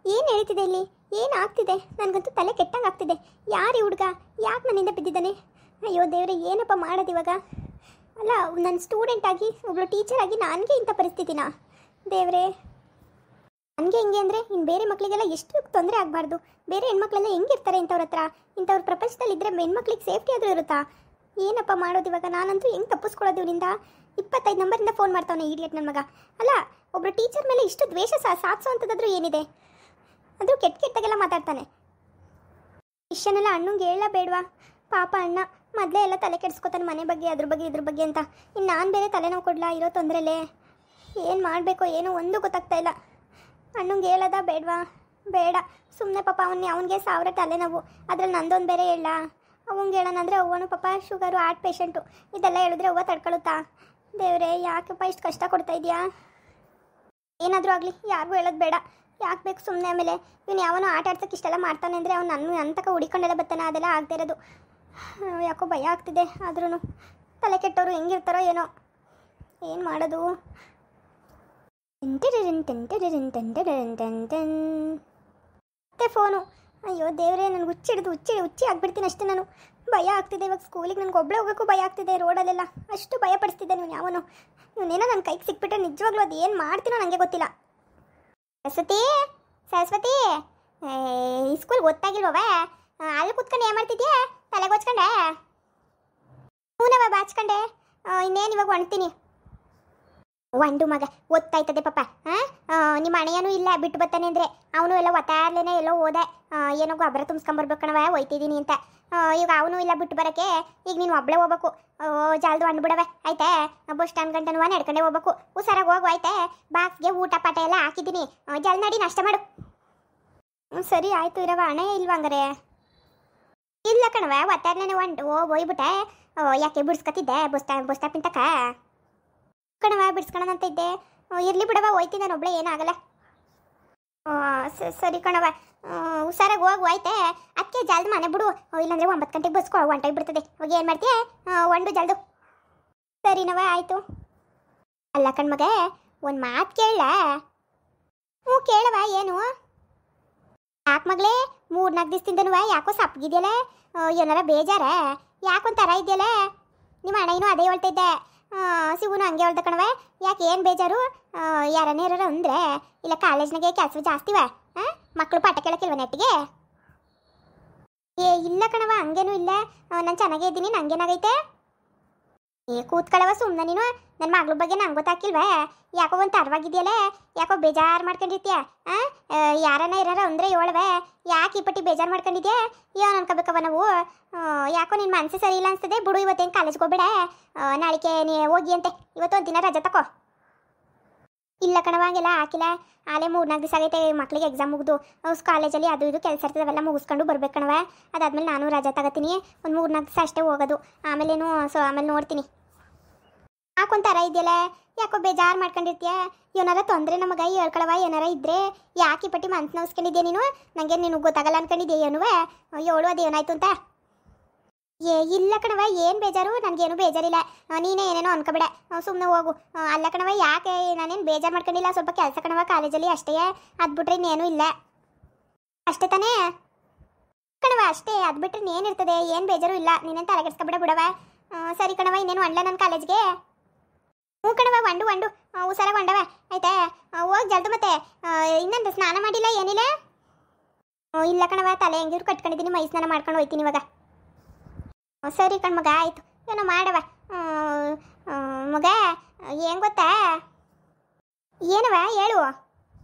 ಏನು ಹೇಳ್ತಿದೆ ಇಲ್ಲಿ? ಏನಾಗ್ತಿದೆ? ನನಗಂತೂ ತಲೆ ಕೆಟ್ಟಂಗೆ ಆಗ್ತಿದೆ. ಯಾರು ಈ ಹುಡುಗ? ಯಾಕೆ ನನ್ನಿಂದ ಬಿದ್ದಿದ್ದಾನೆ? ಅಯ್ಯೋ ದೇವ್ರೆ, ಏನಪ್ಪ ಮಾಡೋದು ಇವಾಗ? ಅಲ್ಲ, ನನ್ನ ಸ್ಟೂಡೆಂಟ್ ಆಗಿ ಒಬ್ಳು ಟೀಚರ್ ಆಗಿ ನನಗೆ ಇಂಥ ಪರಿಸ್ಥಿತಿನಾ? ದೇವ್ರೆ, ನನಗೆ ಹಿಂಗೆ ಅಂದರೆ ಇನ್ನು ಬೇರೆ ಮಕ್ಕಳಿಗೆಲ್ಲ ಎಷ್ಟು ತೊಂದರೆ ಆಗಬಾರ್ದು. ಬೇರೆ ಹೆಣ್ಮಕ್ಳೆಲ್ಲ ಹೆಂಗಿರ್ತಾರೆ ಇಂಥವ್ರ ಹತ್ರ? ಇಂಥವ್ರ ಪ್ರಪಂಚದಲ್ಲಿ ಇದ್ದರೆ ಹೆಣ್ಮಕ್ಳಿಗೆ ಸೇಫ್ಟಿ ಆದರೂ ಇರುತ್ತಾ? ಏನಪ್ಪ ಮಾಡೋದು ಇವಾಗ? ನಾನಂತೂ ಹೆಂಗೆ ತಪ್ಪಿಸ್ಕೊಳ್ಳೋದು ಇವನಿಂದ? 25 ನಂಬರಿಂದ ಫೋನ್ ಮಾಡ್ತಾವನೆ ಇಡಿಯಟ್ ನನ್ನ ಮಗ. ಅಲ್ಲ, ಒಬ್ಬರು ಟೀಚರ್ ಮೇಲೆ ಇಷ್ಟು ದ್ವೇಷ ಸಾಧಿಸೋವಂಥದ್ದಾದ್ರೂ ಏನಿದೆ? ಅದು ಕೆಟ್ಟಾಗೆಲ್ಲ ಮಾತಾಡ್ತಾನೆ. ಇಷ್ಟನ್ನೆಲ್ಲ ಅಣ್ಣಂಗೆ ಹೇಳ ಬೇಡವಾ? ಪಾಪ ಅಣ್ಣ ಮೊದಲೇ ಎಲ್ಲ ತಲೆ ಕೆಡಿಸ್ಕೊತಾನೆ ಮನೆ ಬಗ್ಗೆ, ಅದ್ರ ಬಗ್ಗೆ ಇದ್ರ ಬಗ್ಗೆ ಅಂತ. ಇನ್ನು ನಾನು ಬೇರೆ ತಲೆನೋವು ಕೊಡ್ಲಾ ಇರೋ ತೊಂದರೆಲೇ? ಏನು ಮಾಡಬೇಕೋ ಏನೋ ಒಂದು ಗೊತ್ತಾಗ್ತಾ ಇಲ್ಲ. ಅಣ್ಣಂಗೆ ಹೇಳೋದ ಬೇಡವಾ? ಬೇಡ, ಸುಮ್ಮನೆ ಪಾಪ ಅವನಿಗೆ 1000 ತಲೆನೋವು. ಅದ್ರಲ್ಲಿ ನಂದೊಂದು ಬೇರೆ ಹೇಳ. ಅವಂಗೆ ಹೇಳೋಣಂದರೆ ಅವ್ವನು ಪಾಪ ಶುಗರು, ಹಾರ್ಟ್ ಪೇಷಂಟು. ಇದೆಲ್ಲ ಹೇಳಿದ್ರೆ ಅವ್ವ ತಡ್ಕೊಳುತ್ತಾ? ದೇವ್ರೆ, ಯಾಕಪ್ಪ ಇಷ್ಟು ಕಷ್ಟ ಕೊಡ್ತಾ ಇದೆಯಾ? ಏನಾದರೂ ಆಗಲಿ, ಯಾರಿಗೂ ಹೇಳೋದು ಬೇಡ. ಯಾಕೆ ಬೇಕು ಸುಮ್ಮನೆ? ಆಮೇಲೆ ಇವನು ಯಾವನೋ ಆಟ ಆಡ್ಸೋಕ್ಕೆ ಇಷ್ಟೆಲ್ಲ ಮಾಡ್ತಾನೆ ಅಂದರೆ ಅವ್ನು ನನ್ನ ತಕ ಹುಡಿಕೊಂಡೆಲ್ಲ ಬರ್ತಾನೆ. ಅದೆಲ್ಲ ಆಗದೆ ಇರೋದು ಯಾಕೋ ಭಯ ಆಗ್ತಿದೆ. ಆದ್ರೂ ತಲೆ ಕೆಟ್ಟವರು ಹೆಂಗಿರ್ತಾರೋ ಏನೋ, ಏನು ಮಾಡೋದು? ಮತ್ತೆ ಫೋನು. ಅಯ್ಯೋ ದೇವರೇ, ನನಗೆ ಹುಚ್ಚಿ ಆಗ್ಬಿಡ್ತೀನಿ ಅಷ್ಟೇ. ನಾನು ಭಯ ಆಗ್ತಿದೆ ಇವಾಗ. ಸ್ಕೂಲಿಗೆ ನನಗೆ ಒಬ್ಬಳೇ ಹೋಗೋಕ್ಕೂ ಭಯ ಆಗ್ತಿದೆ. ರೋಡಲ್ಲೆಲ್ಲ ಅಷ್ಟು ಭಯ ಪಡಿಸ್ತಿದ್ದೆ. ನೀವು ಯಾವನು ಇವನೇನೋ ನನ್ನ ಕೈಗೆ ಸಿಕ್ಬಿಟ್ರೆ ನಿಜವಾಗ್ಲೂ ಅದು ಏನು ಮಾಡ್ತೀನೋ ನನಗೆ ಗೊತ್ತಿಲ್ಲ. ಸರಸ್ವತಿ, ಈ ಸ್ಕೂಲ್ ಗೊತ್ತಾಗಿಲ್ವವ? ಅಲ್ಲಿ ಕೂತ್ಕೊಂಡು ಏನು ಮಾಡ್ತಿದ್ಯಾ? ತಲೆಗೆ ಹೊಚ್ಕೊಂಡೆ? ಹೂನವ ಬಾಚ್ಕೊಂಡೆ. ಇನ್ನೇನು ಇವಾಗ ಹೊಣ್ತೀನಿ. ಒಂದು ಮಗ ಓದ್ತಾಯ್ತದೆ ಪಾಪ. ನಿಮ್ಮ ಅಣ್ಣಯ್ಯನೂ ಇಲ್ಲ, ಬಿಟ್ಟು ಬರ್ತಾನೆ ಅಂದರೆ ಅವನು ಎಲ್ಲ ಒತ್ತಾರ್ಲೇನೆ ಎಲ್ಲೋ ಹೋದೆ. ಏನೋ ಗೊಬ್ಬರ ತುಂಬಿಸ್ಕೊಂಬರ್ಬೇಕಣವ, ಹೋಯ್ತಿದ್ದೀನಿ ಅಂತ. ಈಗ ಅವನು ಇಲ್ಲ ಬಿಟ್ಟು ಬರೋಕ್ಕೆ. ಈಗ ನೀನು ಒಬ್ಬಳೇ ಹೋಗ್ಬೇಕು. ಜಲ್ದು ಹಣ್ಣು ಬಿಡವೆ ಆಯ್ತಾ? ಬಸ್ ಸ್ಟ್ಯಾಂಡ್ ಗಂಟನೂ ನಡ್ಕೊಂಡೇ ಹೋಗ್ಬೇಕು. ಹುಷಾರಾಗಿ ಹೋಗು ಆಯ್ತಾ? ಬಾಕ್ಸ್ಗೆ ಊಟ ಪಾಠ ಎಲ್ಲ ಹಾಕಿದ್ದೀನಿ. ಜಲ್ ನಡಿ, ನಾಷ್ಟ ಮಾಡು. ಸರಿ ಆಯಿತು. ಇರವ ಅಣ್ಣಯ್ಯ ಇಲ್ವಾ ಹಂಗಾರೆ? ಇಲ್ಲ ಕಣವ, ಒತ್ತಾರ್ಲೇನೆ ಹೋಗ್ಬಿಟ್ಟೆ. ಯಾಕೆ ಬಿಡ್ಸ್ಕೊತಿದ್ದೆ ಬಸ್ ಸ್ಟಾಪಿನ ತಕ ಕಣವ? ಬಿಡ್ಸ್ಕೊಳಂತ ಇದ್ದೆ. ಇರಲಿ ಬಿಡವ, ಹೋಯ್ತೀನಿ ನಾನು ಒಬ್ಳೆ, ಏನಾಗಲ್ಲ. ಸರಿ ಕಣವ, ಹುಷಾರಾಗಿ ಹೋಗು ಆಯ್ತೆ? ಅದಕ್ಕೆ ಜಲ್ದು ಮನೆ ಬಿಡು, ಇಲ್ಲಾಂದರೆ 9 ಗಂಟೆಗೆ ಬಸ್ಕೊ ಹೊಂಟೋಗಿ ಬಿಡ್ತದೆ. ಹೋಗಿ ಏನು ಮಾಡ್ತೀಯ? ಒಂದು ಜಲ್ದು. ಸರಿನವ, ಆಯಿತು. ಅಲ್ಲ ಕಣ್ಮಗ, ಒಂದು ಮಾತು ಕೇಳ. ಹ್ಞೂ ಕೇಳವ. ಏನು? ಯಾಕೆ ಮಗಳೇ 3-4 ದಿವಸದಿಂದನೂ ಯಾಕೋ ಸಪ್ಪಗಿದೆಯಲ್ಲ? ಏನಾರ ಬೇಜಾರ? ಯಾಕೊಂಥರ ಇದೆಯಲ್ಲ? ನಿಮ್ಮ ಅಣ್ಣಯ್ಯನೂ ಅದೇ ಹೇಳ್ತಾ ಇದ್ದೆ, ಶಿವನು ಹಂಗೆ ಹೇಳ್ದ ಕಣವ. ಯಾಕೆ, ಏನು ಬೇಜಾರು? ಯಾರನ್ನೇ ಇರೋರು ಅಂದರೆ ಇಲ್ಲ ಕಾಲೇಜ್ನಾಗೆ ಕೆಲಸ ಜಾಸ್ತಿವ? ಮಕ್ಕಳು ಪಾಠ ಕೇಳೋಕ್ಕಿಲ್ವ ನೆಟ್ಟಿಗೆ? ಇಲ್ಲ ಕಣವ, ಹಂಗೇನೂ ಇಲ್ಲ. ನಾನು ಚೆನ್ನಾಗೇ ಇದ್ದೀನಿ. ನಂಗೇನಾಗೈತೆ? ಕೂತ್ಕೊಳ್ಳವ ಸುಮ್ಮನೆ ನೀನು. ನನ್ನ ಮಗಳ ಬಗ್ಗೆ ನಂಗೆ ಗೊತ್ತಾಕಿಲ್ವ? ಯಾಕೋ ಒಂದು ತರವಾಗಿದೆಯಲ್ಲ? ಯಾಕೋ ಬೇಜಾರು ಮಾಡ್ಕೊಂಡಿರ್ತೀಯ? ಯಾರನ್ನ ಇರೋರು ಅಂದರೆ ಹೇಳುವೆ. ಯಾಕೆ ಈ ಪಟ್ಟಿ ಬೇಜಾರು ಮಾಡ್ಕೊಂಡಿದ್ಯಾ? ಏನು ಅನ್ಕೋಬೇಕವ ನಾವು? ಯಾಕೋ ನಿನ್ನ ಮನಸ್ಸು ಸರಿ ಇಲ್ಲ ಅನಿಸ್ತದೆ. ಬಿಡು, ಇವತ್ತೇನು ಕಾಲೇಜ್ಗೆ ಹೋಗ್ಬೇಡ. ನಾಳೆಗೆ ನೀ ಹೋಗಿ ಅಂತೆ. ಇವತ್ತೊಂದು ದಿನ ರಜೆ ತಕೋ. ಇಲ್ಲ ಕಣವ, ಹಂಗೆಲ್ಲ ಹಾಕಿಲ್ಲ. ಆಲೇ 3-4 ದಿವಸ ಆಗೈತೆ ಮಕ್ಳಿಗೆ ಎಕ್ಸಾಮ್ ಮುಗಿದು. ಕಾಲೇಜಲ್ಲಿ ಅದು ಇದು ಕೆಲಸ ಇರ್ತದೆ, ಅವೆಲ್ಲ ಮುಗಿಸ್ಕೊಂಡು ಬರ್ಬೇಕು ಕಣವ. ಅದಾದ್ಮೇಲೆ ನಾನು ರಜೆ ತಗೋತೀನಿ. ಒಂದು 3-4 ದಿವಸ ಅಷ್ಟೇ ಹೋಗೋದು. ಆಮೇಲೇನು ಆಮೇಲೆ ನೋಡ್ತೀನಿ. ಯಾಕೊಂಥರ ಇದೆಯಲ್ಲ? ಯಾಕೋ ಬೇಜಾರು ಮಾಡ್ಕೊಂಡಿರ್ತೀಯ? ಏನಾರ ತೊಂದರೆ ನಮಗೆ ಹೇಳ್ಕೊಳವ? ಏನಾರ ಇದ್ರೆ ಯಾಕೆ ಈ ಪಟ್ಟಿ ಮನ್ಸು ನೋವಿಸ್ಕೊಂಡಿದ್ಯಾ ನೀನು? ನನಗೆ ನಿನಗೆ ಗೊತ್ತಾಗಲ್ಲ ಅನ್ಕೊಂಡಿದ್ಯಾ? ಏನುವ ಹೇಳು, ಅದೇನಾಯ್ತು ಅಂತ. ಇಲ್ಲ ಕಣವ, ಏನು ಬೇಜಾರು? ನನಗೇನು ಬೇಜಾರಿಲ್ಲ. ನೀನೇ ಏನೇನೋ ಅನ್ಕೋಬೇಡ, ಸುಮ್ಮನೆ ಹೋಗು. ಅಲ್ಲ ಕಣವ, ಯಾಕೆ? ನಾನೇನು ಬೇಜಾರು ಮಾಡ್ಕೊಂಡಿಲ್ಲ. ಸ್ವಲ್ಪ ಕೆಲಸ ಕಣವ ಕಾಲೇಜಲ್ಲಿ ಅಷ್ಟೇ. ಅದು ಬಿಟ್ರೆ ಇನ್ನೇನು ಇಲ್ಲ. ಅಷ್ಟೇ ತಾನೇ ಕಣವ? ಅಷ್ಟೇ. ಅದು ಬಿಟ್ರೆ ಇನ್ನೇನಿರ್ತದೆ? ಏನು ಬೇಜಾರು ಇಲ್ಲ. ನೀನೇನು ತಲೆಗೆಡ್ಸ್ಕೊಬೇಡ ಬಿಡವ. ಸರಿ ಕಣವ, ಇನ್ನೇನು ಅಣ್ಣ ನನ್ನ ಕಾಲೇಜ್ಗೆ? ಹ್ಞೂ ಕಣವ, ಒಂದು ಹುಷಾರಾಗಿ ಹೊಂಡವ ಆಯ್ತಾ? ಹೋಗಿ ಜಲ್ದು. ಮತ್ತೆ ಇನ್ನೊಂದು ಸ್ನಾನ ಮಾಡಿಲ್ಲ ಏನಿಲ್ಲ? ಇಲ್ಲ ಕಣವ, ತಲೆ ಹೆಂಗಿರು ಕಟ್ಕೊಂಡಿದ್ದೀನಿ. ಮೈ ಸ್ನಾನ ಮಾಡ್ಕೊಂಡು ಹೋಯ್ತೀನಿ ಇವಾಗ. ಸರಿ ಕಣ್ಮಗ, ಆಯಿತು. ಏನೋ ಮಾಡವ. ಮಗ, ಏನು ಗೊತ್ತಾ? ಏನವ ಹೇಳು.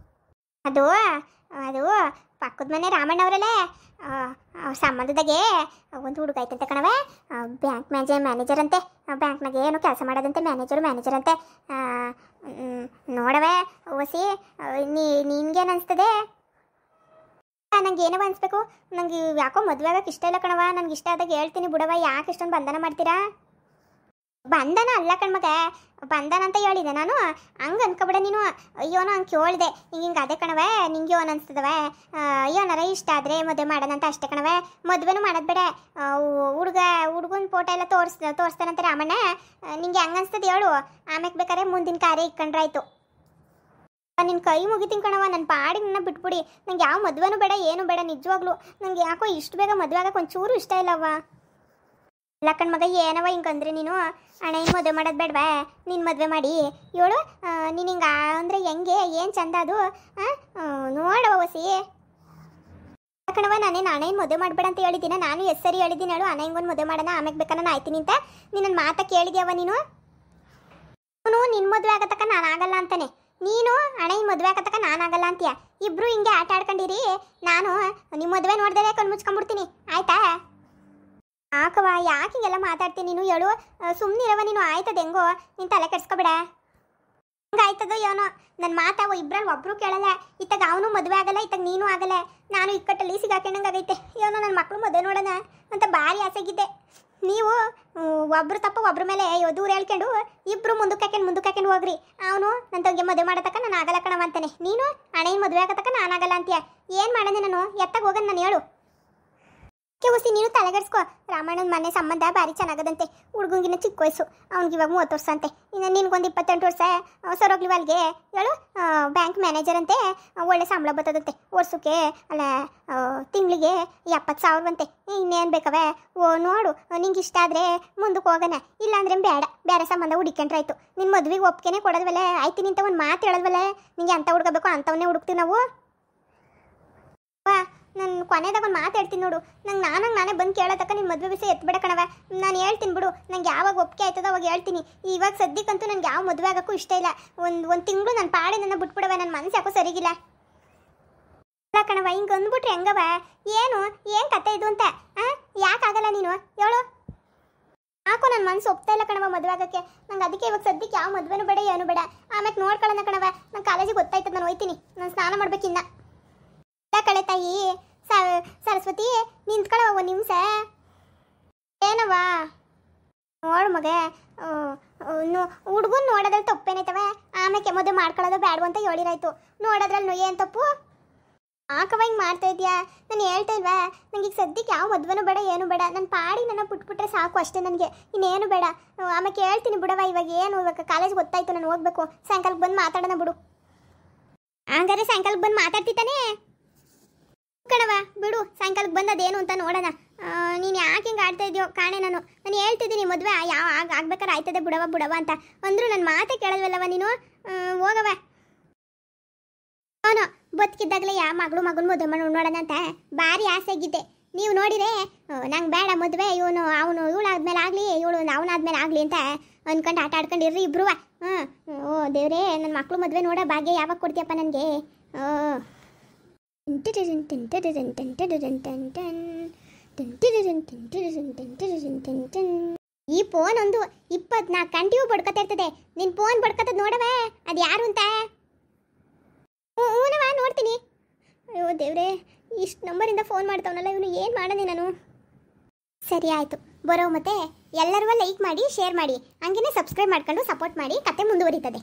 ಅದು ಪಕ್ಕದ ಮನೆ ರಾಮಣ್ಣವರಲ್ಲೇ ಸಂಬಂಧದಾಗೆ ಒಂದು ಹುಡುಗ ಐತಂತೆ ಕಣವ. ಬ್ಯಾಂಕ್ ಮ್ಯಾನೇಜರ್ ಅಂತೆ. ಬ್ಯಾಂಕ್ನಾಗೆ ಏನೋ ಕೆಲಸ ಮಾಡೋದಂತೆ. ಮ್ಯಾನೇಜರ್ ಅಂತೆ. ನೋಡವೆ ಓಸಿ, ನಿನ್ಗೇನು ಅನಿಸ್ತದೆ? ನಂಗೆ ಏನವ ಅನಿಸ್ಬೇಕು? ನಂಗೆ ಯಾಕೋ ಮದುವೆ ಆಗೋಕೆ ಇಷ್ಟ ಇಲ್ಲ ಕಣವ. ನನಗೆ ಇಷ್ಟ ಆದಾಗ ಹೇಳ್ತೀನಿ ಬಿಡವ. ಯಾಕೆ ಇಷ್ಟೊಂದು ಬಂಧನ ಮಾಡ್ತೀರಾ? ಬಂಧನ ಅಲ್ಲ ಕಣ್ಮಗ, ಬಂಧನ ಅಂತ ಹೇಳಿದೆ ನಾನು. ಹಂಗೆ ಅನ್ಕೊಬಿಡ ನೀನು. ಅಯ್ಯೋನೋ ಹಂಗೆ ಕೇಳಿದೆ. ಹಿಂಗೆ ಅದೇ ಕಣವ. ನಿಂಗೆ ಏನು ಅನಿಸ್ತದವ? ಅಯ್ಯೋನಾರ ಇಷ್ಟ ಆದರೆ ಮದುವೆ ಮಾಡೋಣ ಅಂತ ಅಷ್ಟೇ ಕಣವ. ಮದುವೆನೂ ಮಾಡೋದು ಬೇಡ. ಹುಡುಗನ ಫೋಟೋ ಎಲ್ಲ ತೋರಿಸ್ತಾನಂತೆ ರಾಮಣ್ಣ. ನಿಂಗೆ ಹಂಗೆ ಅನಿಸ್ತದೆ ಹೇಳು. ಆಮೇಲೆ ಬೇಕಾದ್ರೆ ಮುಂದಿನ ಕಾರ್ಯ ಇಟ್ಕೊಂಡ್ರಾಯ್ತು. ನಿನ್ನ ಕೈ ಮುಗಿತೀನಿ ಕಣವ, ನನ್ನ ಪಾಡಿಗೆ ನನ್ನ ಬಿಟ್ಬಿಡಿ. ನಂಗೆ ಯಾವ ಮದುವೆನೂ ಬೇಡ, ಏನು ಬೇಡ. ನಿಜವಾಗ್ಲು ನಂಗೆ ಯಾಕೋ ಇಷ್ಟು ಬೇಗ ಮದುವೆ ಆಗಕ್ಕೆ ಒಂಚೂರು ಇಷ್ಟ ಇಲ್ಲವ್ವ. ಇಲ್ಲ ಕಣ್ಮಗ, ಏನವ ಹಿಂಗಂದ್ರೆ ನೀನು ಅಣ್ಣ ಏನು ಮದುವೆ ಮಾಡೋದು ಬೇಡವಾ? ನೀನು ಮದುವೆ ಮಾಡಿ ಇವಳು ನೀನು ಹಿಂಗೆ ಅಂದರೆ ಹೆಂಗೆ, ಏನು ಚಂದ ಅದು ನೋಡವ ವಸಿ. ಕಣವ, ನಾನೇನು ಅಣ್ಣ ಏನು ಮದುವೆ ಮಾಡಬೇಡ ಅಂತ ಹೇಳಿದ್ದೀನ? ನಾನು ಎಷ್ಟು ಸರಿ ಹೇಳಿದ್ದೀನಿ ಹೇಳು, ಅಣ್ಣ ಹಿಂಗೊಂದು ಮದುವೆ ಮಾಡೋಣ, ಆಮೇಲೆ ಬೇಕಾದ್ರೆ ನಾನು ಆಯ್ತೀನಿ ಅಂತ. ನೀನು ನನ್ನ ಮಾತಾ ಕೇಳಿದ್ಯಾವ ನೀನು? ನಿನ್ನ ಮದುವೆ ಆಗತಕ್ಕ ನಾನು ಆಗಲ್ಲ ಅಂತಾನೆ, ನೀನು ಅಣ್ಣ ಹಿಂಗೆ ಮದುವೆ ಆಗತಕ್ಕ ನಾನು ಆಗಲ್ಲ ಅಂತೀಯ. ಇಬ್ರು ಹಿಂಗೆ ಆಟ ಆಡ್ಕೊಂಡಿರಿ. ನಾನು ನಿಮ್ಮ ಮದುವೆ ನೋಡಿದ್ರೆ ಕಣ್ಣು ಮುಚ್ಕೊಂಡ್ಬಿಡ್ತೀನಿ, ಆಯ್ತಾ? ಹಾಕವ, ಯಾಕೆ ಹಿಂಗೆಲ್ಲ ಮಾತಾಡ್ತೀನಿ ನೀನು ಹೇಳು? ಸುಮ್ಮನಿರವ ನೀನು, ಆಯ್ತದ ಹೆಂಗೋ, ನೀನು ತಲೆ ಕೆಡ್ಸ್ಕೊಬೇಡ. ಹಂಗಾಯ್ತದೋ ಏನೋ, ನನ್ನ ಮಾತಾವ ಇಬ್ಬರಲ್ಲಿ ಒಬ್ಬರು ಕೇಳಲ್ಲ. ಇತ್ತಾಗ ಅವನು ಮದುವೆ ಆಗಲ್ಲ, ಇತ್ತಾಗ ನೀನು ಆಗಲ್ಲ. ನಾನು ಇಕ್ಕಟ್ಟಲ್ಲಿ ಸಿಗಾಕೊಂಡಂಗಾಗೈತೆ. ಏನೋ ನನ್ನ ಮಕ್ಕಳು ಮದುವೆ ನೋಡೋಣ ಅಂತ ಭಾರಿ ಆಸೆಗಿದ್ದೆ. ನೀವು ಒಬ್ರು ತಪ್ಪು ಒಬ್ರ ಮೇಲೆ ದೂರ ಹೇಳ್ಕೊಂಡು ಇಬ್ಬರು ಮುಂದಕ್ಕೆ ಹೋಗ್ರಿ. ಅವನು ನನ್ನ ತಂಗಿ ಮದುವೆ ಮಾಡತಕ್ಕ ನಾನು ಆಗಲ್ಲ ಕಣವ ಅಂತಾನೆ, ನೀನು ಅಣ್ಣ ಮದುವೆ ಆಗತಕ್ಕ ನಾನು ಆಗಲ್ಲ ಅಂತೀಯ. ಏನು ಮಾಡೋಣ ನಾನು? ಎತ್ತಾಗ ಹೋಗೋಣ ನಾನು ಹೇಳು. ಉಸಿ ನೀನು ತಲೆಗಡ್ಸ್ಕೊ. ರಾಮಾಯಣನ ಮನೆ ಸಂಬಂಧ ಭಾರಿ ಚೆನ್ನಾಗದಂತೆ. ಹುಡುಗಂಗಿನ ಚಿಕ್ಕ ವಯಸ್ಸು, ಅವ್ನಿಗೆ ಇವಾಗ 30 ವರ್ಷ ಅಂತೆ. ಇನ್ನು ನಿನ್ಗೊಂದು 28 ವರ್ಷ ಸರೋಗ್ಲಿ ಅಲ್ಲಿಗೆ ಹೇಳು. ಬ್ಯಾಂಕ್ ಮ್ಯಾನೇಜರ್ ಅಂತೆ, ಒಳ್ಳೆ ಸಂಬಳ ಬರ್ತದಂತೆ ವರ್ಷಕ್ಕೆ, ಅಲ್ಲ ತಿಂಗಳಿಗೆ 70,000 ಅಂತೆ. ಇನ್ನೇನು ಬೇಕವೇ? ನೋಡು, ನಿಂಗೆ ಇಷ್ಟ ಆದರೆ ಮುಂದಕ್ಕೆ ಹೋಗೋಣ, ಇಲ್ಲಾಂದ್ರೆ ಬೇರೆ ಸಂಬಂಧ ಹುಡುಕೊಂಡ್ರಾಯ್ತು. ನಿನ್ನ ಮದುವೆಗೆ ಒಪ್ಪಿಗೆನೇ ಕೊಡೋದ್ವಲ್ಲ, ಆಯ್ತೀನಿ ಅಂತ ಒಂದು ಮಾತು ಹೇಳೋದ್ವಲ್ಲ. ನಿಂಗೆ ಅಂತ ಹುಡ್ಕೋಬೇಕು ಅಂಥವನ್ನೇ ಹುಡುಕ್ತೀವಿ ನಾವು. ನಾನು ಕೊನೆದಾಗ ಒಂದು ಮಾತು ಹೇಳ್ತೀನಿ ನೋಡು, ನಾನೇ ಬಂದು ಕೇಳೋದಕ್ಕ ನಿನ್ನ ಮದುವೆ ವಿಷಯ ಎತ್ಬೇಡ ಕಣವ. ನಾನು ಹೇಳ್ತೀನಿ ಬಿಡು, ನಂಗೆ ಯಾವಾಗ ಒಪ್ಪಿಗೆ ಆಯ್ತದೋ ಅವಾಗ ಹೇಳ್ತೀನಿ. ಇವಾಗ ಸದ್ಯಕ್ಕಂತೂ ನನಗೆ ಯಾವ ಮದುವೆ ಆಗೋಕ್ಕೂ ಇಷ್ಟ ಇಲ್ಲ. ಒಂದು ತಿಂಗಳು ನನ್ನ ಪಾಡೆ ನನ್ನ ಬಿಟ್ಬಿಡವ, ನನ್ನ ಮನಸ್ಸು ಯಾಕೋ ಸರಿಗಿಲ್ಲ. ಇಲ್ಲ ಕಣವ, ಹಿಂಗೆ ಅಂದ್ಬಿಟ್ರೆ ಹೆಂಗವ? ಏನು ಕತೆ ಇದು ಅಂತ? ಯಾಕಾಗಲ್ಲ ನೀನು ಹೇಳು? ಯಾಕೋ ನನ್ನ ಮನಸ್ಸು ಒಪ್ತಾ ಇಲ್ಲ ಕಣವ ಮದುವೆ ಆಗೋಕ್ಕೆ. ನಂಗೆ ಅದಕ್ಕೆ ಇವಾಗ ಸದ್ಯಕ್ಕೆ ಯಾವ ಮದುವೆನೂ ಬೇಡ, ಏನು ಬೇಡ. ಆಮೇಲೆ ನೋಡ್ಕೊಳ್ಳೋಣ ಕಣವ. ನಾನು ಕಾಲೇಜಿಗೆ ಗೊತ್ತಾಯ್ತದ, ನಾನು ಹೋಯ್ತೀನಿ. ನಾನು ಸ್ನಾನ ಮಾಡ್ಬೇಕಿನ್ನ. ಕಳೆ ತಾಯಿ ಸರಸ್ವತಿ, ನಿಂತ್ಕೊಳ್ಳವ ಒಂದು ನಿಮಿಷ. ಏನವ? ನೋಡು ಮಗ, ಹುಡುಗನ್ ನೋಡೋದ್ರಲ್ಲಿ ತಪ್ಪೇನೈತವ? ಆಮೇಲೆ ಮದುವೆ ಮಾಡ್ಕೊಳ್ಳೋದು ಬೇಡ ಅಂತ ಹೇಳಿರಾಯ್ತು. ನೋಡೋದ್ರಲ್ಲಿ ಏನು ತಪ್ಪು? ಯಾಕವ ಹಿಂಗೆ ಮಾಡ್ತಾ ಇದೆಯಾ? ನಾನು ಹೇಳ್ತಾ ಇಲ್ವಾ, ನನಗೆ ಈಗ ಸದ್ಯಕ್ಕೆ ಯಾವ ಮದುವೆನೂ ಬೇಡ, ಏನು ಬೇಡ. ನನ್ನ ಪಾಡಿ ನನ್ನ ಬಿಟ್ಬಿಟ್ರೆ ಸಾಕು ಅಷ್ಟೇ, ನನಗೆ ಇನ್ನೇನು ಬೇಡ. ಆಮೇಲೆ ಹೇಳ್ತೀನಿ ಬಿಡವ. ಇವಾಗ ಕಾಲೇಜ್ ಗೊತ್ತಾಯ್ತು, ನಾನು ಹೋಗ್ಬೇಕು. ಸಾಯಂಕಾಲಕ್ಕೆ ಬಂದು ಮಾತಾಡೋಣ ಬಿಡು. ಹಂಗಾರೆ ಸಾಯಂಕಾಲಕ್ಕೆ ಬಂದು ಮಾತಾಡ್ತಿದ್ದಾನೆ ಕಣವ. ಬಿಡು, ಸಾಯಂಕಾಲಕ್ಕೆ ಬಂದು ಅದೇನು ಅಂತ ನೋಡೋಣ. ನೀನು ಯಾಕೆ ಹಿಂಗೆ ಆಡ್ತಾ ಇದೆಯೋ ಕಾಣೆ. ನಾನು ಹೇಳ್ತಿದ್ದೀನಿ ಮದುವೆ ಆಗ್ಬೇಕಾರೆ ಆಯ್ತದೆ ಬಿಡವ ಅಂತ ಅಂದ್ರು ನನ್ನ ಮಾತೆ ಕೇಳಲ್ವಲ್ಲವ ನೀನು. ಹೋಗವ. ಅವನು ಬದುಕಿದ್ದಾಗಲೇ ಮಗನ ಮದುವೆ ಮಾಡಿ ನೋಡೋಣ ಅಂತ ಭಾರಿ ಆಸೆ ಆಗಿದ್ದೆ. ನೀವು ನೋಡಿರೆ ನಂಗೆ ಬೇಡ ಮದುವೆ, ಅವನು ಇವಳಾದ್ಮೇಲೆ ಆಗಲಿ, ಇವಳು ಅವನಾದ್ಮೇಲೆ ಆಗಲಿ ಅಂತ ಅಂದ್ಕೊಂಡು ಆಟ ಆಡ್ಕೊಂಡಿರ್ರಿ ಇಬ್ರು. ಓ ದೇವ್ರೇ, ನನ್ನ ಮಕ್ಕಳು ಮದುವೆ ನೋಡೋ ಭಾಗ್ಯ ಯಾವಾಗ ಕೊಡ್ತೀಯಪ್ಪ ನನಗೆ? ಈ ಫೋನ್ ಒಂದು 24 ಗಂಟೆಯೂ ಬಡ್ಕತಾ ಇರ್ತದೆ. ನಿನ್ನ ಫೋನ್ ಬಡ್ಕತ್ತದ ನೋಡವ, ಅದು ಯಾರು ಅಂತ? ಹೂನವ, ನೋಡ್ತೀನಿ. ಅಯ್ಯೋ ದೇವ್ರೆ, ಇಷ್ಟು ನಂಬರಿಂದ ಫೋನ್ ಮಾಡ್ತಾವನಲ್ಲ ಇವನು, ಏನು ಮಾಡೋಣ ನಾನು? ಸರಿ ಆಯಿತು, ಬರೋ ಮತ್ತೆ ಎಲ್ಲರೂ ಲೈಕ್ ಮಾಡಿ, ಶೇರ್ ಮಾಡಿ, ಹಂಗೇನೆ ಸಬ್ಸ್ಕ್ರೈಬ್ ಮಾಡ್ಕೊಂಡು ಸಪೋರ್ಟ್ ಮಾಡಿ. ಕತೆ ಮುಂದುವರಿತದೆ.